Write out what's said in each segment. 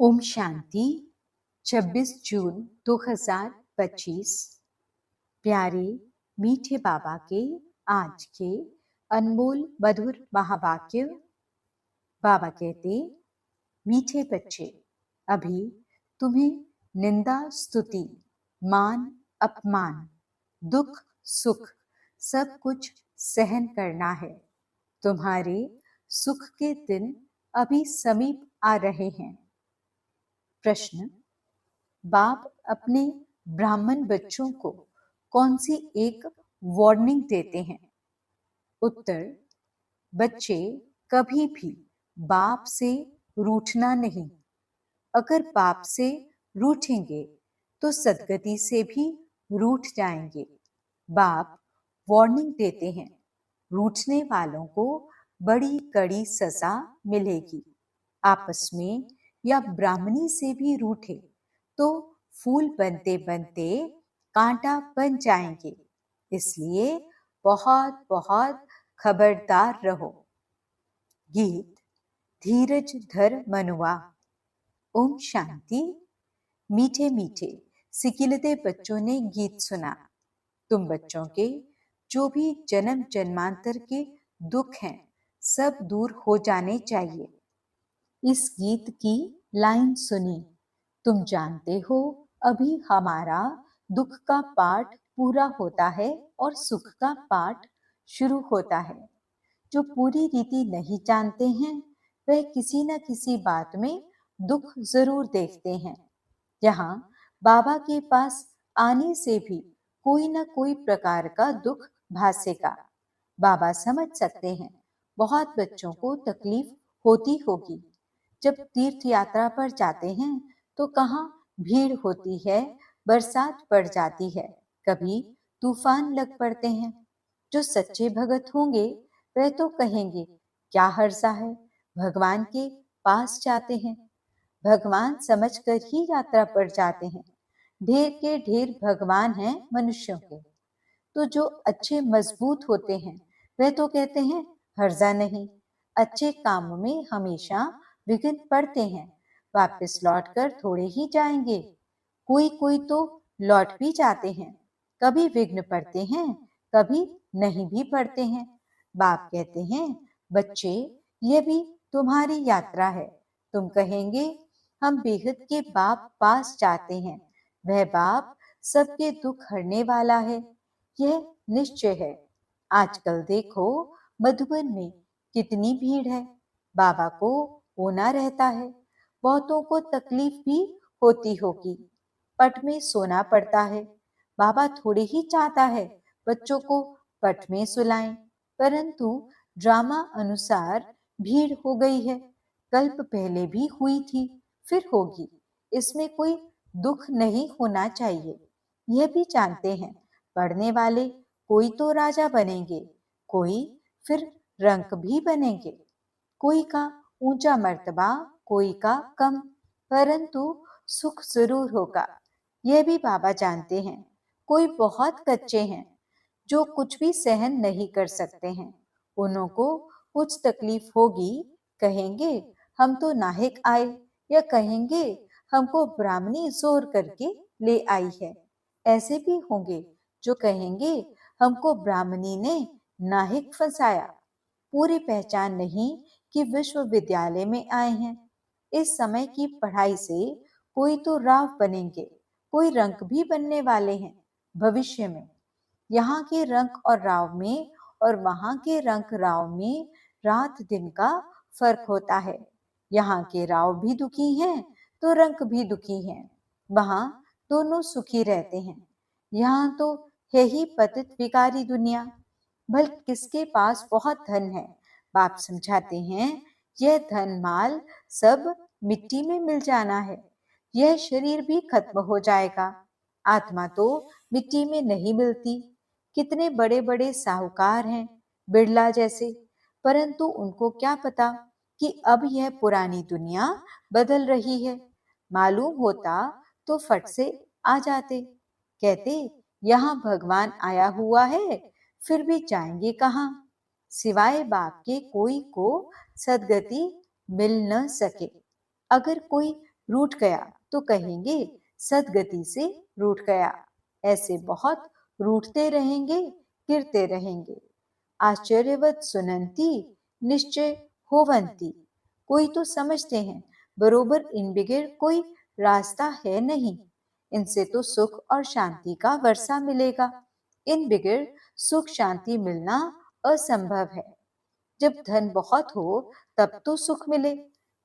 ओम शांति। 26 जून 2025। प्यारे मीठे बाबा के आज के अनमोल मधुर महावाक्य। बाबा कहते, मीठे बच्चे, अभी तुम्हें निंदा स्तुति मान अपमान दुख सुख सब कुछ सहन करना है। तुम्हारे सुख के दिन अभी समीप आ रहे हैं। प्रश्न, बाप अपने ब्राह्मण बच्चों को कौन सी एक वार्निंग देते हैं? उत्तर, बच्चे कभी भी बाप से रूठना नहीं। अगर बाप से रूठेंगे तो सदगति से भी रूठ जाएंगे। बाप वार्निंग देते हैं, रूठने वालों को बड़ी कड़ी सजा मिलेगी। आपस में या ब्राह्मणी से भी रूठे तो फूल बनते बनते कांटा बन जाएंगे। इसलिए बहुत बहुत खबरदार रहो। गीत धीरज धर मनुआ। ओम शांति। मीठे मीठे सिकिलते बच्चों ने गीत सुना। तुम बच्चों के जो भी जन्म जन्मांतर के दुख हैं सब दूर हो जाने चाहिए। इस गीत की लाइन सुनी, तुम जानते हो अभी हमारा दुख का पाठ पूरा होता है और सुख का पाठ शुरू होता है। जो पूरी रीति नहीं जानते हैं वह किसी न किसी बात में दुख जरूर देखते हैं। यहाँ बाबा के पास आने से भी कोई न कोई प्रकार का दुख भासेगा। बाबा समझ सकते हैं बहुत बच्चों को तकलीफ होती होगी। जब तीर्थ यात्रा पर जाते हैं तो कहाँ भीड़ होती है, बरसात पड़ जाती है, कभी तूफान लग पड़ते हैं। जो सच्चे भगत होंगे वह तो कहेंगे क्या हर्जा है, भगवान के पास जाते हैं। भगवान समझकर ही यात्रा पर जाते हैं। ढेर के ढेर भगवान हैं मनुष्यों के। तो जो अच्छे मजबूत होते हैं वह तो कहते हैं हर्जा नहीं, अच्छे काम में हमेशा विघ्न पड़ते हैं, वापस लौटकर थोड़े ही जाएंगे। कोई कोई तो लौट भी जाते हैं। कभी विघ्न पड़ते हैं, कभी नहीं भी पड़ते हैं। बाप कहते हैं बच्चे, यह भी तुम्हारी यात्रा है। तुम कहेंगे हम बेहद के बाप पास जाते हैं। वह बाप सबके दुख हरने वाला है, यह निश्चय है। आजकल देखो मधुबन में कितनी भीड़ है। बाबा को होना रहता है। बहुतों को तकलीफ भी होती होगी, पट में सोना पड़ता है। बाबा थोड़े ही चाहता है बच्चों को पट में सुलाएं, परंतु ड्रामा अनुसार भीड़ हो गई है। कल्प पहले भी हुई थी, फिर होगी। इसमें कोई दुख नहीं होना चाहिए। यह भी जानते हैं पढ़ने वाले कोई तो राजा बनेंगे, कोई फिर रंक भी बनेंगे। कोई का ऊंचा मर्तबा, कोई का कम, परंतु सुख जरूर होगा। यह भी बाबा जानते हैं। कोई बहुत कच्चे हैं जो कुछ भी सहन नहीं कर सकते हैं। उन्हों को कुछ तकलीफ होगी, कहेंगे हम तो नाहिक आए, या कहेंगे हमको ब्राह्मणी जोर करके ले आई है। ऐसे भी होंगे जो कहेंगे हमको ब्राह्मणी ने नाहिक फंसाया। पूरी पहचान नहीं कि विश्वविद्यालय में आए हैं। इस समय की पढ़ाई से कोई तो राव बनेंगे, कोई रंक भी बनने वाले हैं भविष्य में। यहाँ के रंक और राव में और वहां के रंक राव में रात दिन का फर्क होता है। यहाँ के राव भी दुखी हैं तो रंक भी दुखी हैं। वहां दोनों सुखी रहते हैं। यहाँ तो है ही पतित विकारी दुनिया। भल किसके पास बहुत धन है? बाप समझाते हैं यह धन माल सब मिट्टी में मिल जाना है। यह शरीर भी खत्म हो जाएगा। आत्मा तो मिट्टी में नहीं मिलती। कितने बड़े बड़े साहूकार हैं, बिड़ला जैसे, परंतु उनको क्या पता कि अब यह पुरानी दुनिया बदल रही है। मालूम होता तो फट से आ जाते। कहते यहाँ भगवान आया हुआ है, फिर भी जाएंगे कहाँ? सिवाय बाप के कोई को सदगति मिल न सके। अगर कोई रूठ गया तो कहेंगे सदगति से रूठ गया। ऐसे बहुत रूठते रहेंगे, गिरते रहेंगे। आश्चर्यवत सुनंती निश्चय होवंती। कोई तो समझते हैं बरोबर इन बगैर कोई रास्ता है नहीं, इनसे तो सुख और शांति का वर्षा मिलेगा। इन बगैर सुख शांति मिलना असंभव है। जब धन बहुत हो तब तो सुख मिले,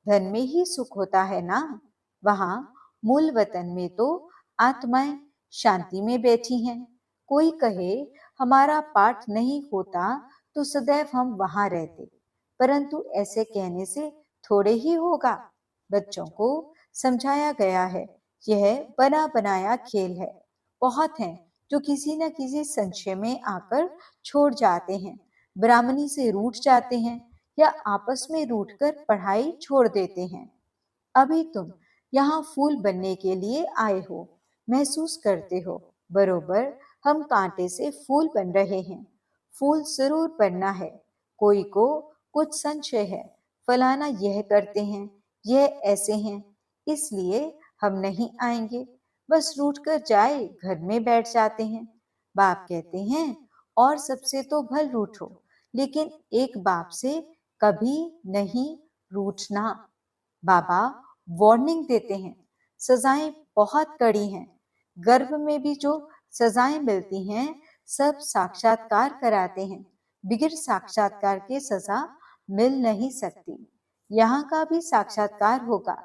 धन में ही सुख होता है ना। वहां मूल वतन में तो आत्माएं शांति में बैठी हैं। कोई कहे हमारा पाठ नहीं होता तो सदैव हम वहां रहते, परंतु ऐसे कहने से थोड़े ही होगा। बच्चों को समझाया गया है यह बना बनाया खेल है। बहुत हैं जो किसी न किसी संशय में आकर छोड़ जाते हैं, ब्राह्मणी से रूठ जाते हैं या आपस में रूठकर पढ़ाई छोड़ देते हैं। अभी तुम यहाँ फूल बनने के लिए आए हो, महसूस करते हो बरोबर हम कांटे से फूल बन रहे हैं। फूल जरूर बनना है। कोई को कुछ संशय है, फलाना यह करते हैं, यह ऐसे हैं, इसलिए हम नहीं आएंगे। बस रूठ कर जाए घर में बैठ जाते हैं। बाप कहते हैं और सबसे तो भल रूठो, लेकिन एक बाप से कभी नहीं रूठना। बाबा वार्निंग देते हैं, सजाएं बहुत कड़ी हैं। गर्भ में भी जो सजाएं मिलती हैं सब साक्षात्कार कराते हैं, बिगर साक्षात्कार के सजा मिल नहीं सकती। यहाँ का भी साक्षात्कार होगा।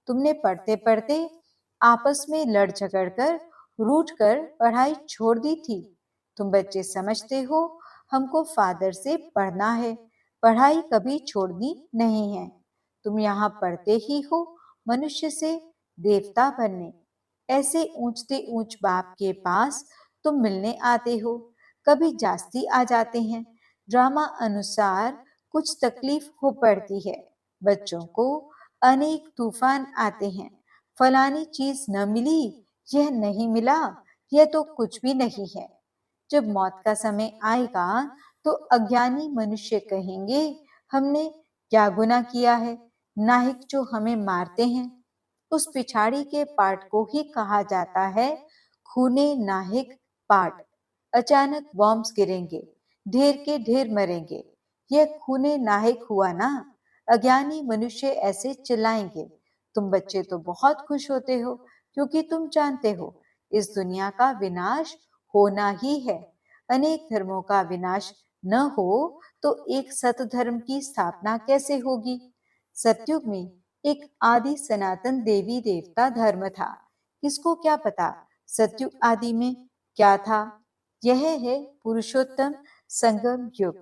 तुमने पढ़ते पढ़ते आपस में लड़ झगड़ कर रूठ कर पढ़ाई छोड़ दी थी। तुम बच्चे समझते हो हमको फादर से पढ़ना है, पढ़ाई कभी छोड़नी नहीं है। तुम यहाँ पढ़ते ही हो मनुष्य से देवता बनने। ऐसे ऊंचते ऊंच बाप के पास तुम मिलने आते हो, कभी जास्ती आ जाते हैं। ड्रामा अनुसार कुछ तकलीफ हो पड़ती है। बच्चों को अनेक तूफान आते हैं। फलानी चीज न मिली, यह नहीं मिला, यह तो कुछ भी नहीं है। जब मौत का समय आएगा तो अज्ञानी मनुष्य कहेंगे हमने क्या गुनाह किया है, नाहिक जो हमें मारते हैं। उस पिछाड़ी के पाठ को ही कहा जाता है खूने नाहिक पाठ। अचानक बॉम्ब्स गिरेंगे, ढेर के ढेर मरेंगे, यह खूने नाहिक हुआ ना। अज्ञानी मनुष्य ऐसे चिल्लाएंगे। तुम बच्चे तो बहुत खुश होते हो क्योंकि तुम जानते हो इस दुनिया का विनाश होना ही है। अनेक धर्मों का विनाश न हो तो एक सत धर्म की स्थापना कैसे होगी। सतयुग में एक आदि सनातन देवी देवता धर्म था। किसको क्या पता सतयुग आदि में क्या था। यह है पुरुषोत्तम संगम युग।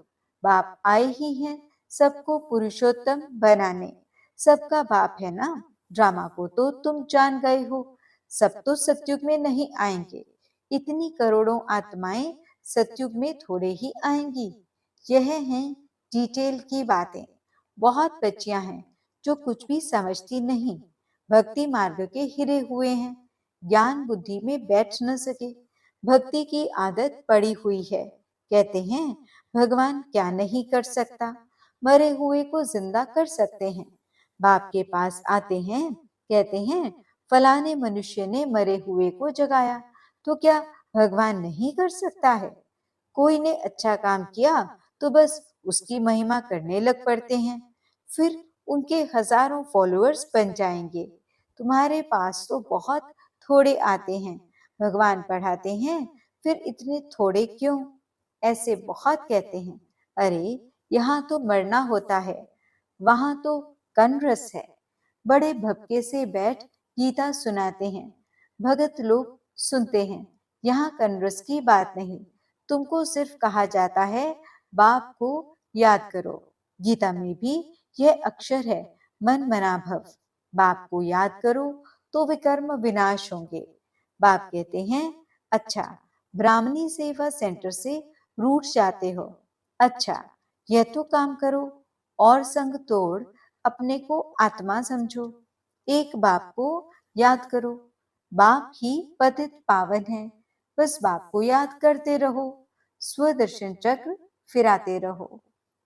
बाप आए ही हैं सबको पुरुषोत्तम बनाने। सबका बाप है ना। ड्रामा को तो तुम जान गए हो। सब तो सतयुग में नहीं आएंगे। इतनी करोड़ों आत्माएं सतयुग में थोड़े ही आएंगी। यह हैं डिटेल की बातें। बहुत बच्चियां हैं जो कुछ भी समझती नहीं, भक्ति मार्ग के हिरे हुए हैं, ज्ञान बुद्धि में बैठ न सके। भक्ति की आदत पड़ी हुई है। कहते हैं भगवान क्या नहीं कर सकता, मरे हुए को जिंदा कर सकते हैं। बाप के पास आते हैं, कहते हैं फलाने मनुष्य ने मरे हुए को जगाया, तो क्या भगवान नहीं कर सकता है। कोई ने अच्छा काम किया तो बस उसकी महिमा करने लग पड़ते हैं, फिर उनके हजारों फॉलोअर्स बन जाएंगे। तुम्हारे पास तो बहुत थोड़े आते हैं, भगवान पढ़ाते हैं, फिर इतने थोड़े क्यों। ऐसे बहुत कहते हैं अरे यहाँ तो मरना होता है, वहां तो कनरस है। बड़े भक्के से बैठ गीता सुनाते हैं, भगत लोग सुनते हैं। यहाँ कनरस की बात नहीं, तुमको सिर्फ कहा जाता है बाप को याद करो। गीता में भी यह अक्षर है मन मना भव। बाप को याद करो तो विकर्म विनाश होंगे। बाप कहते हैं अच्छा ब्राह्मणी सेवा सेंटर से रूठ जाते हो, अच्छा यह तो काम करो और संग तोड़ अपने को आत्मा समझो। एक बाप को याद करो। बाप ही पतित पावन है, बस बाप को याद करते रहो। स्वदर्शन चक्र फिराते रहो।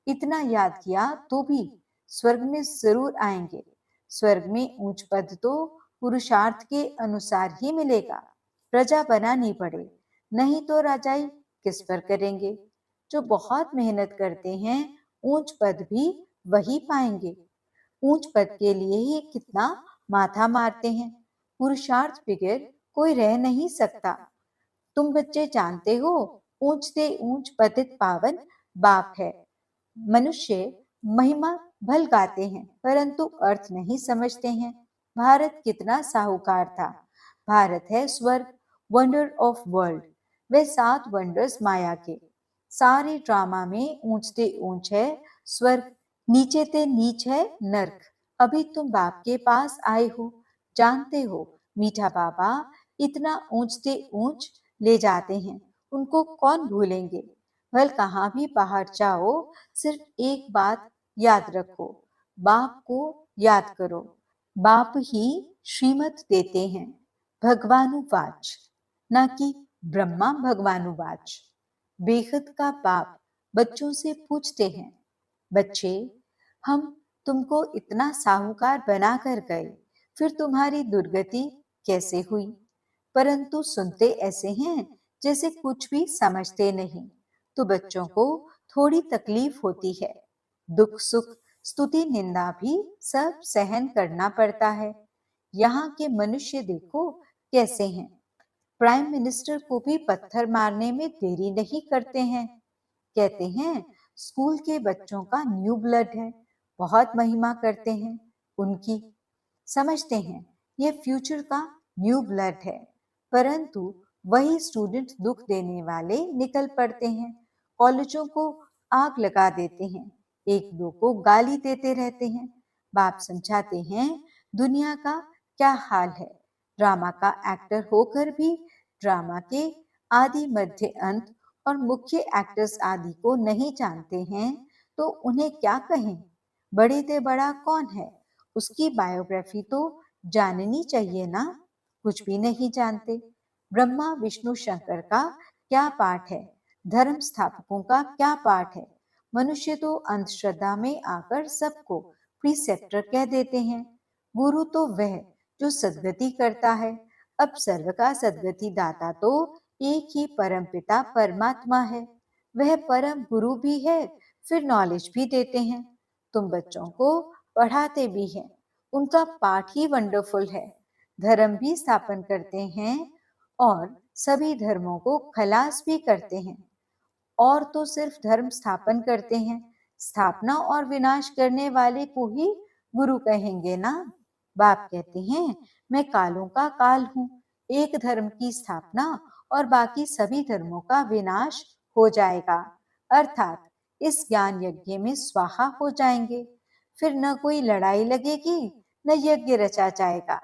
इतना याद किया तो भी स्वर्ग में जरूर आएंगे। स्वर्ग में ऊंच पद तो पुरुषार्थ के अनुसार ही मिलेगा। प्रजा बनानी पड़े, नहीं तो राजाई किस पर करेंगे। जो बहुत मेहनत करते हैं ऊंच पद भी वही पाएंगे। ऊंच पद के लिए ही कितना माथा मारते हैं। पुरुषार्थ बगैर कोई रह नहीं सकता। तुम बच्चे जानते हो, ऊंच से ऊंच पतित पावन बाप है। मनुष्य महिमा भल गाते हैं परंतु अर्थ नहीं समझते हैं। भारत कितना साहूकार था। भारत है स्वर्ग, वंडर ऑफ वर्ल्ड। वे 7 वंडर्स माया के। सारे ड्रामा में ऊंच से ऊंच है स्वर्ग, नीचे ते नीच है नर्क। अभी तुम बाप के पास आए हो, जानते हो मीठा बाबा इतना ऊंच से ऊंच ले जाते हैं, उनको कौन भूलेंगे। भल कहाँ भी बाहर जाओ, सिर्फ एक बात याद रखो, बाप को याद करो। बाप ही श्रीमत देते हैं, भगवानुवाच, ना कि ब्रह्मा भगवानुवाच। बेखत का बाप बच्चों से पूछते हैं, बच्चे हम तुमको इतना साहूकार बना कर गए, फिर तुम्हारी दुर्गति कैसे हुई। परंतु सुनते ऐसे हैं जैसे कुछ भी समझते नहीं। तो बच्चों को थोड़ी तकलीफ होती है, दुख सुख स्तुति निंदा भी सब सहन करना पड़ता है। यहाँ के मनुष्य देखो कैसे हैं। प्राइम मिनिस्टर को भी पत्थर मारने में देरी नहीं करते हैं। कहते हैं स्कूल के बच्चों का न्यू ब्लड है, बहुत महिमा करते हैं उनकी। समझते हैं ये फ्यूचर का न्यू ब्लड है, परंतु वही स्टूडेंट दुख देने वाले निकल पड़ते हैं। कॉलेजों को आग लगा देते हैं, एक दो को गाली देते रहते हैं। बाप समझाते हैं दुनिया का क्या हाल है। ड्रामा का एक्टर होकर भी ड्रामा के आदि मध्य अंत और मुख्य एक्टर्स आदि को नहीं जानते हैं तो उन्हें क्या कहें। बड़े से बड़ा कौन है, उसकी बायोग्राफी तो जाननी चाहिए ना। कुछ भी नहीं जानते। ब्रह्मा विष्णु शंकर का क्या पाठ है, धर्म स्थापकों का क्या पाठ है। मनुष्य तो अंधश्रद्धा में आकर सबको प्रीसेप्टर कह देते हैं। गुरु तो वह जो सदगति करता है। अब सर्व का सदगति दाता तो एक ही परम पिता परमात्मा है। वह परम गुरु भी है, फिर नॉलेज भी देते हैं। तुम बच्चों को पढ़ाते भी हैं, उनका पाठ ही वंडरफुल है। धर्म भी स्थापन करते हैं और सभी धर्मों को खलास भी करते हैं। और तो सिर्फ धर्म स्थापन करते हैं, स्थापना और विनाश करने वाले को ही गुरु कहेंगे ना। बाप कहते हैं मैं कालों का काल हूँ, एक धर्म की स्थापना और बाकी सभी धर्मों का विनाश हो जाएगा। अर्थात इस ज्ञान यज्ञ में स्वाहा हो जाएंगे। फिर न कोई लड़ाई लगेगी, न यज्ञ रचा जाएगा।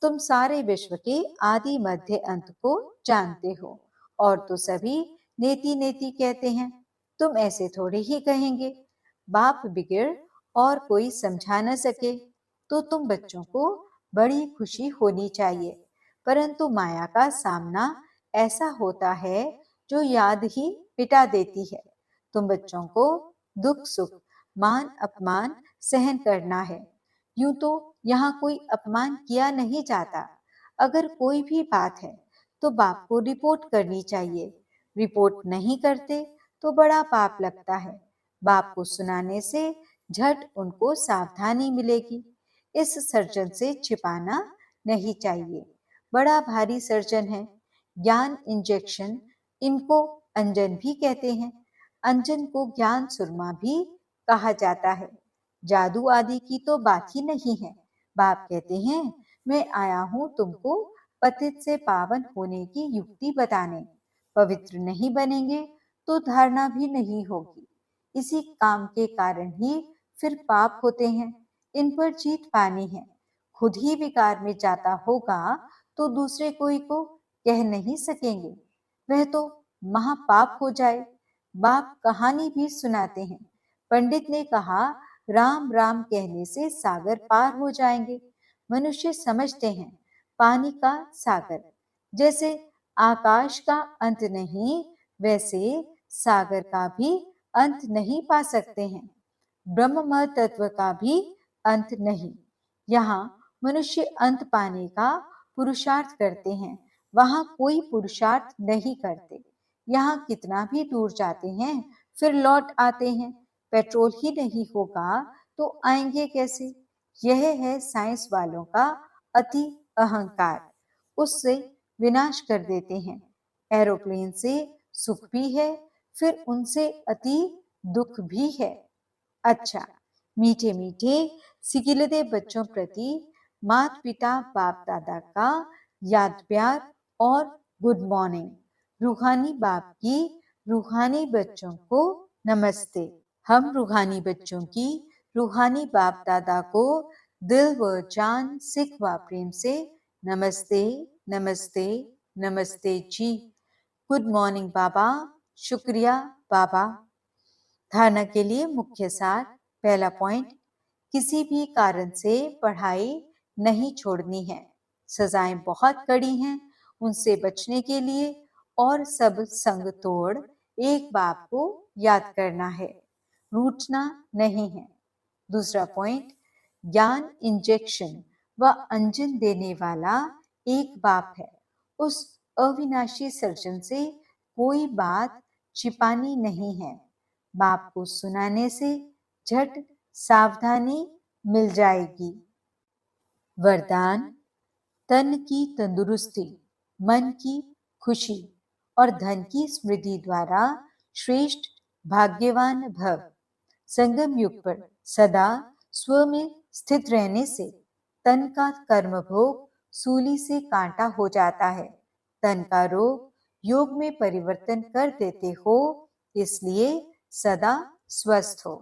तुम सारे विश्व के आदि मध्य अंत को जानते हो। और तो सभी नेति नेति कहते हैं, तुम ऐसे थोड़े ही कहेंगे। बाप बिगड़ और कोई समझा न सके तो तुम बच्चों को बड़ी खुशी होनी चाहिए। परंतु माया का सामना ऐसा होता है जो याद ही मिटा देती है। तुम बच्चों को दुख सुख मान अपमान सहन करना है। यूं तो यहाँ कोई अपमान किया नहीं जाता। अगर कोई भी बात है तो बाप को रिपोर्ट करनी चाहिए। रिपोर्ट नहीं करते तो बड़ा पाप लगता है। बाप को सुनाने से झट उनको सावधानी मिलेगी। इस सर्जन से छिपाना नहीं चाहिए। बड़ा भारी सर्जन है। ज्ञान इंजेक्शन, इनको अंजन भी कहते हैं। अंजन को ज्ञान सुरमा भी कहा जाता है। जादू आदि की तो बात ही नहीं है। बाप कहते हैं मैं आया हूं तुमको पतित से पावन होने की युक्ति बताने। पवित्र नहीं बनेंगे तो धारणा भी नहीं होगी। इसी काम के कारण ही फिर पाप होते हैं। इन पर जीत पानी है। खुद ही विकार में जाता होगा तो दूसरे कोई को कह नहीं सकेंगे, वह तो महापाप हो जाए। बाप कहानी भी सुनाते हैं। पंडित ने कहा राम राम कहने से सागर पार हो जाएंगे। मनुष्य समझते हैं पानी का सागर, जैसे आकाश का अंत नहीं वैसे सागर का भी अंत नहीं पा सकते हैं। ब्रह्म तत्व का भी अंत नहीं। यहाँ मनुष्य अंत पाने का पुरुषार्थ करते हैं, वहां कोई पुरुषार्थ नहीं करते। यहाँ कितना भी दूर जाते हैं फिर लौट आते हैं। पेट्रोल ही नहीं होगा तो आएंगे कैसे? यह है साइंस वालों का अति अहंकार। उससे विनाश कर देते हैं। एरोप्लेन से सुख भी है, फिर उनसे अति दुख भी है। अच्छा, मीठे मीठे सिकिलते बच्चों प्रति माता पिता बाप दादा का याद प्यार और गुड मॉर्निंग। रूहानी बाप की रूहानी बच्चों को नमस्ते। हम रूहानी बच्चों की रूहानी बाप दादा को दिल व जान सिख व प्रेम से नमस्ते नमस्ते नमस्ते जी। गुड मॉर्निंग बाबा। शुक्रिया बाबा। धारणा के लिए मुख्य सार। पहला पॉइंट, किसी भी कारण से पढ़ाई नहीं छोड़नी है। सजाएं बहुत कड़ी हैं, उनसे बचने के लिए और सब संग तोड़ एक बाप को याद करना है, रूठना नहीं है। दूसरा पॉइंट, ज्ञान इंजेक्शन व अंजन देने वाला एक बाप है। उस अविनाशी सर्जन से कोई बात छिपानी नहीं है। बाप को सुनाने से झट सावधानी मिल जाएगी। वरदान, तन की तंदुरुस्ती, मन की खुशी और धन की समृद्धि द्वारा श्रेष्ठ भाग्यवान भव। संगम युग पर सदा स्व में स्थित रहने से तन का कर्म भोग सूली से कांटा हो जाता है। तन का रोग योग में परिवर्तन कर देते हो, इसलिए सदा स्वस्थ हो।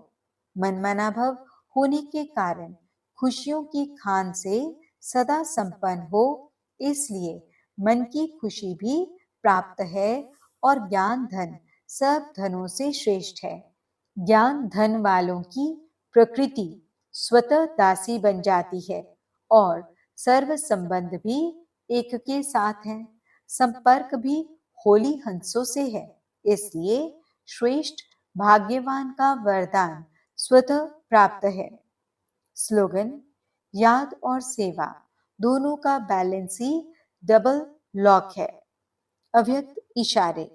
मनमना भव होने के कारण खुशियों की खान से सदा संपन्न हो, इसलिए मन की खुशी भी प्राप्त है और ज्ञान धन सब धनों से श्रेष्ठ है। ज्ञान धन वालों की प्रकृति स्वतः दासी बन जाती है और सर्व संबंध भी एक के साथ है। संपर्क भी होली हंसों से है, इसलिए श्रेष्ठ भाग्यवान का वरदान स्वतः प्राप्त है। स्लोगन, याद और सेवा दोनों का बैलेंस ही डबल लॉक है। अव्यक्त इशारे,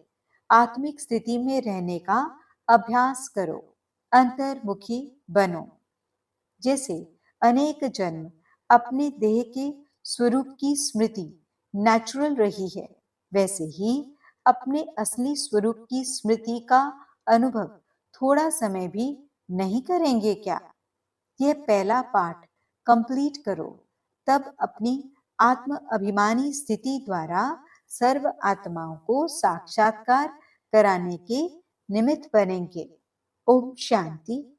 आत्मिक स्थिति में रहने का अभ्यास करो, अंतर्मुखी बनो। जैसे अनेक जन्म अपने देह के स्वरूप की स्मृति नेचुरल रही है, वैसे ही अपने असली स्वरूप की स्मृति का अनुभव थोड़ा समय भी नहीं करेंगे क्या? यह पहला पाठ कंप्लीट करो, तब अपनी आत्म अभिमानी स्थिति द्वारा सर्व आत्माओं को साक्षात्कार कराने के निमित्त बनेंगे। ओम शांति।